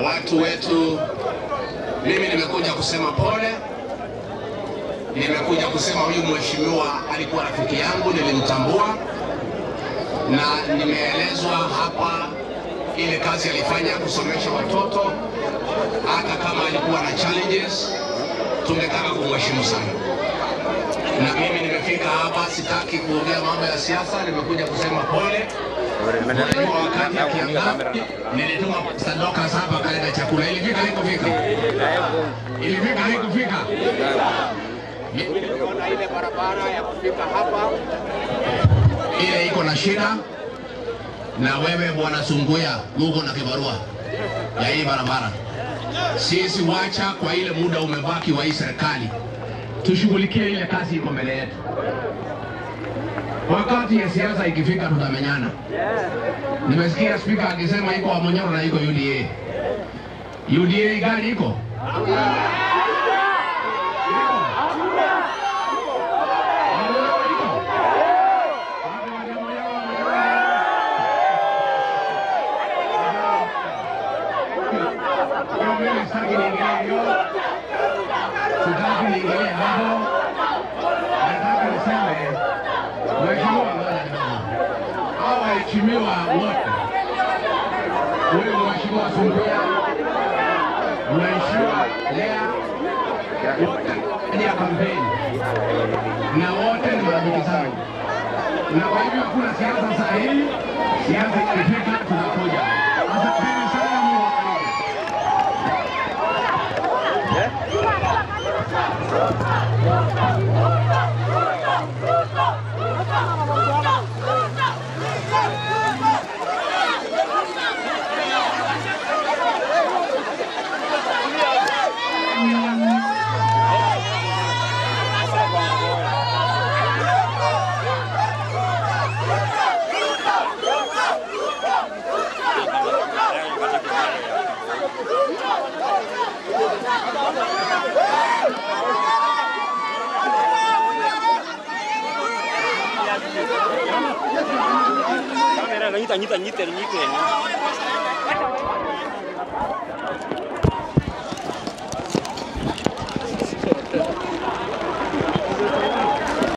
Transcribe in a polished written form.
watu wetu. Mimi nimekuja kusema pole, nimekuja kusema huyu mheshimiwa alikuwa rafiki yangu, nilimtambua na nimeelezwa hapa ile kazi alifanya kusomesha watoto. Hata kama alikuwa na challenges, tungetaka kumheshimu sana. Na mimi nimefika hapa, sitaki kuongea mambo ya siasa, nimekuja kusema pole. Unajua wakati ya kiangazi nilituma Sadoka hapa kaleta chakula. Ilifika haikufika? Ilifika haikufika? Niliona ile barabara ya kufika hapa ile iko na shida, na wewe bwana Sunguya Mungu na kibarua ya hii barabara. Sisi wacha kwa ile muda umebaki wa hii serikali tushughulikie ile kazi iko mbele yetu. Wakati ya siasa ikifika tutamenyana. Nimesikia speaker akisema iko Amonyoro na iko UDA. UDA gani iko? Mheshimiwa wote, wewe Mheshimiwa Sunguya, Mheshimiwa Lea, wote ni ya kampeni na wote ni marafiki zangu, na kwa hivyo kuna siasa saa hii, siasa ikifika tunakuja. Asanteni sana. Kamera nyita.